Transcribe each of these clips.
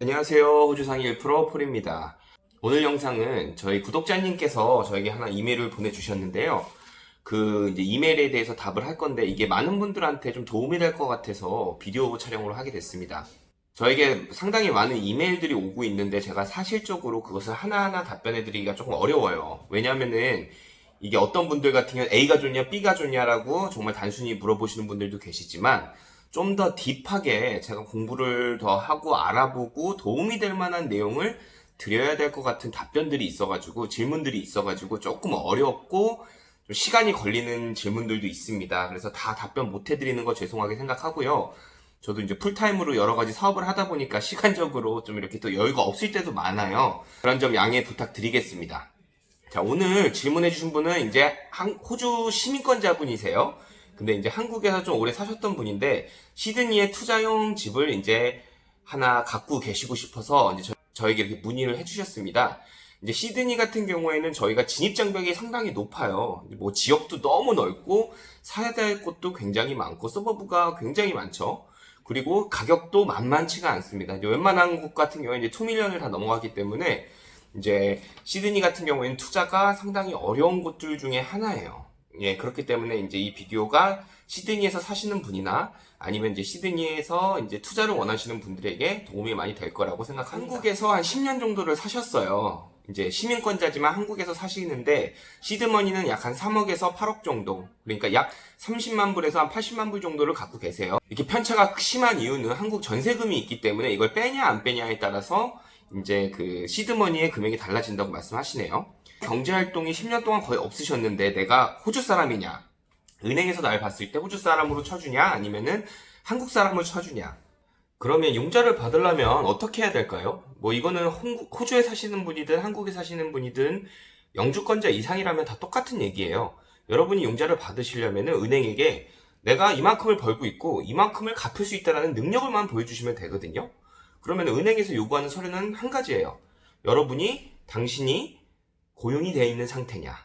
안녕하세요. 호주상의 1% 폴입니다. 오늘 영상은 저희 구독자님께서 저에게 하나 이메일을 보내주셨는데요. 그 이제 이메일에 대해서 답을 할 건데 이게 많은 분들한테 좀 도움이 될 것 같아서 비디오 촬영을 하게 됐습니다. 저에게 상당히 많은 이메일들이 오고 있는데 제가 사실적으로 그것을 하나하나 답변해 드리기가 조금 어려워요. 왜냐하면은 이게 어떤 분들 같은 경우는 A가 좋냐 B가 좋냐라고 정말 단순히 물어보시는 분들도 계시지만 좀 더 딥하게 제가 공부를 더 하고 알아보고 도움이 될 만한 내용을 드려야 될 것 같은 답변들이 있어가지고 질문들이 있어가지고 조금 어렵고 좀 시간이 걸리는 질문들도 있습니다. 그래서 다 답변 못 해드리는 거 죄송하게 생각하고요. 저도 이제 풀타임으로 여러 가지 사업을 하다 보니까 시간적으로 좀 이렇게 또 여유가 없을 때도 많아요. 그런 점 양해 부탁드리겠습니다. 자, 오늘 질문해 주신 분은 이제 호주 시민권자분이세요. 근데 이제 한국에서 좀 오래 사셨던 분인데 시드니에 투자용 집을 이제 하나 갖고 계시고 싶어서 이제 저에게 이렇게 문의를 해주셨습니다. 이제 시드니 같은 경우에는 저희가 진입장벽이 상당히 높아요. 뭐 지역도 너무 넓고 사야 될 곳도 굉장히 많고 서버브가 굉장히 많죠. 그리고 가격도 만만치가 않습니다. 이제 웬만한 곳 같은 경우에 이제 2밀리언을 다 넘어가기 때문에 이제 시드니 같은 경우에는 투자가 상당히 어려운 곳들 중에 하나예요. 예, 그렇기 때문에 이제 이 비디오가 시드니에서 사시는 분이나 아니면 이제 시드니에서 이제 투자를 원하시는 분들에게 도움이 많이 될 거라고 생각합니다. 한국에서 한 10년 정도를 사셨어요. 이제 시민권자지만 한국에서 사시는데 시드머니는 약 한 3억에서 8억 정도, 그러니까 약 30만 불에서 한 80만 불 정도를 갖고 계세요. 이렇게 편차가 심한 이유는 한국 전세금이 있기 때문에 이걸 빼냐 안 빼냐에 따라서 이제 그 시드머니의 금액이 달라진다고 말씀하시네요. 경제활동이 10년 동안 거의 없으셨는데 내가 호주 사람이냐, 은행에서 날 봤을 때 호주 사람으로 쳐주냐 아니면은 한국 사람으로 쳐주냐, 그러면 융자를 받으려면 어떻게 해야 될까요? 뭐 이거는 호주에 사시는 분이든 한국에 사시는 분이든 영주권자 이상이라면 다 똑같은 얘기예요. 여러분이 융자를 받으시려면은 은행에게 내가 이만큼을 벌고 있고 이만큼을 갚을 수 있다는 능력을만 보여주시면 되거든요. 그러면 은행에서 요구하는 서류는 한 가지예요. 당신이 고용이 되어 있는 상태냐,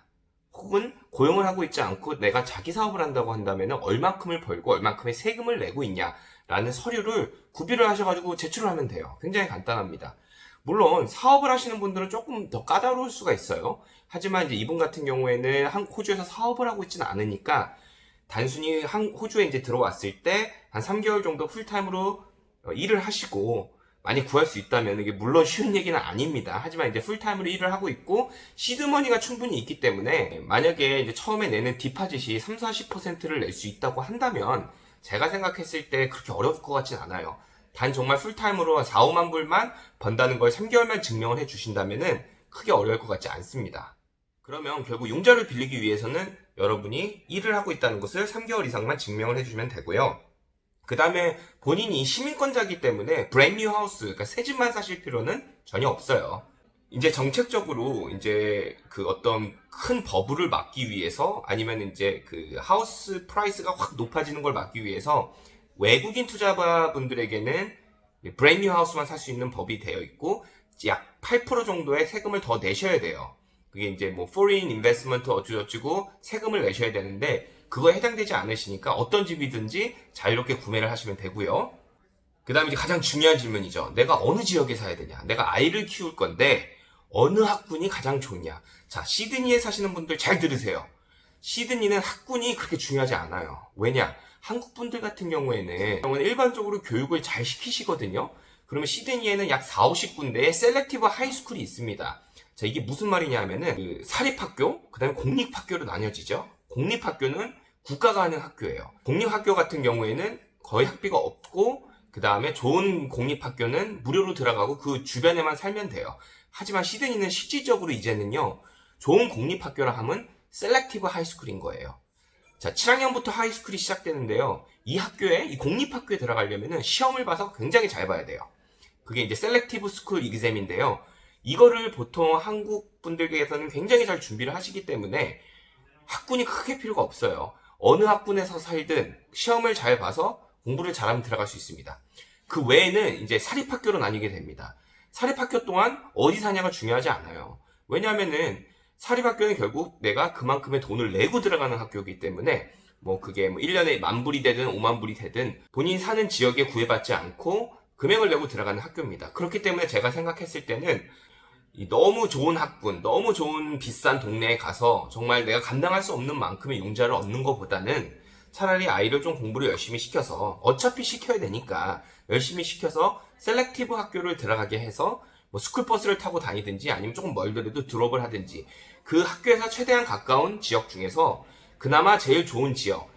혹은 고용을 하고 있지 않고 내가 자기 사업을 한다고 한다면 얼만큼을 벌고 얼만큼의 세금을 내고 있냐라는 서류를 구비를 하셔가지고 제출을 하면 돼요. 굉장히 간단합니다. 물론 사업을 하시는 분들은 조금 더 까다로울 수가 있어요. 하지만 이제 이분 같은 경우에는 호주에서 사업을 하고 있지는 않으니까 단순히 호주에 이제 들어왔을 때 한 3개월 정도 풀타임으로 일을 하시고 많이 구할 수 있다면 이게 물론 쉬운 얘기는 아닙니다. 하지만 이제 풀타임으로 일을 하고 있고 시드머니가 충분히 있기 때문에 만약에 이제 처음에 내는 디파짓이 30-40%를 낼 수 있다고 한다면 제가 생각했을 때 그렇게 어려울 것 같진 않아요. 단 정말 풀타임으로 4-5만 불만 번다는 걸 3개월만 증명을 해주신다면은 크게 어려울 것 같지 않습니다. 그러면 결국 융자를 빌리기 위해서는 여러분이 일을 하고 있다는 것을 3개월 이상만 증명을 해주시면 되고요. 그 다음에 본인이 시민권자이기 때문에 브랜뉴 하우스, 그러니까 새 집만 사실 필요는 전혀 없어요. 이제 정책적으로 이제 그 어떤 큰 버블을 막기 위해서 아니면 이제 그 하우스 프라이스가 확 높아지는 걸 막기 위해서 외국인 투자자분들에게는 브랜뉴 하우스만 살 수 있는 법이 되어 있고 약 8% 정도의 세금을 더 내셔야 돼요. 그게 이제 뭐 foreign investment 어쩌고저쩌고 세금을 내셔야 되는데 그거에 해당되지 않으시니까 어떤 집이든지 자유롭게 구매를 하시면 되고요. 그 다음에 이제 가장 중요한 질문이죠. 내가 어느 지역에 사야 되냐? 내가 아이를 키울 건데 어느 학군이 가장 좋냐? 자, 시드니에 사시는 분들 잘 들으세요. 시드니는 학군이 그렇게 중요하지 않아요. 왜냐? 한국 분들 같은 경우에는 일반적으로 교육을 잘 시키시거든요. 그러면 시드니에는 약 4-50군데의 셀렉티브 하이스쿨이 있습니다. 자, 이게 무슨 말이냐 하면은 그 사립학교, 그 다음에 공립학교로 나뉘어지죠. 공립학교는 국가가 하는 학교예요. 공립학교 같은 경우에는 거의 학비가 없고 그 다음에 좋은 공립학교는 무료로 들어가고 그 주변에만 살면 돼요. 하지만 시드니는 실질적으로 이제는요, 좋은 공립학교라 하면 셀렉티브 하이스쿨인 거예요. 자, 7학년부터 하이스쿨이 시작되는데요. 이 공립학교에 들어가려면 시험을 봐서 굉장히 잘 봐야 돼요. 그게 이제 셀렉티브 스쿨 이그잼인데요. 이거를 보통 한국 분들께서는 굉장히 잘 준비를 하시기 때문에 학군이 크게 필요가 없어요. 어느 학군에서 살든 시험을 잘 봐서 공부를 잘하면 들어갈 수 있습니다. 그 외에는 이제 사립학교로 나뉘게 됩니다. 사립학교 또한 어디 사냐가 중요하지 않아요. 왜냐하면은 사립학교는 결국 내가 그만큼의 돈을 내고 들어가는 학교이기 때문에 뭐 그게 뭐 1년에 10,000불이 되든 50,000불이 되든 본인이 사는 지역에 구애받지 않고 금액을 내고 들어가는 학교입니다. 그렇기 때문에 제가 생각했을 때는 너무 좋은 학군, 너무 좋은 비싼 동네에 가서 정말 내가 감당할 수 없는 만큼의 융자를 얻는 것보다는 차라리 아이를 좀 공부를 열심히 시켜서, 어차피 시켜야 되니까 열심히 시켜서 셀렉티브 학교를 들어가게 해서 뭐 스쿨버스를 타고 다니든지 아니면 조금 멀더라도 드롭을 하든지 그 학교에서 최대한 가까운 지역 중에서 그나마 제일 좋은 지역,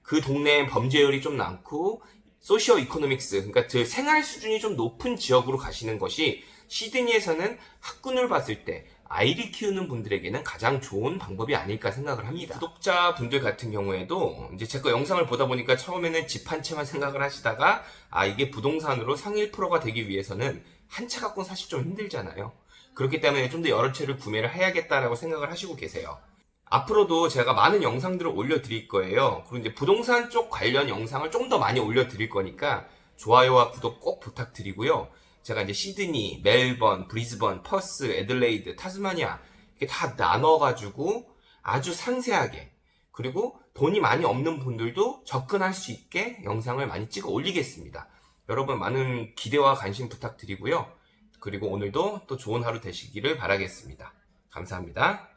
그 동네에 범죄율이 좀 많고 소시오 이코노믹스, 그러니까 그 생활 수준이 좀 높은 지역으로 가시는 것이 시드니에서는 학군을 봤을 때 아이를 키우는 분들에게는 가장 좋은 방법이 아닐까 생각을 합니다. 구독자분들 같은 경우에도 이제 제 거 영상을 보다 보니까 처음에는 집 한 채만 생각을 하시다가 이게 부동산으로 상위 1%가 되기 위해서는 한 채 갖고는 사실 좀 힘들잖아요. 그렇기 때문에 좀 더 여러 채를 구매를 해야겠다라고 생각을 하시고 계세요. 앞으로도 제가 많은 영상들을 올려드릴 거예요. 그리고 이제 부동산 쪽 관련 영상을 좀 더 많이 올려드릴 거니까 좋아요와 구독 꼭 부탁드리고요. 제가 이제 시드니, 멜번, 브리즈번, 퍼스, 애들레이드, 타스마니아 이렇게 다 나눠가지고 아주 상세하게, 그리고 돈이 많이 없는 분들도 접근할 수 있게 영상을 많이 찍어 올리겠습니다. 여러분 많은 기대와 관심 부탁드리고요. 그리고 오늘도 또 좋은 하루 되시기를 바라겠습니다. 감사합니다.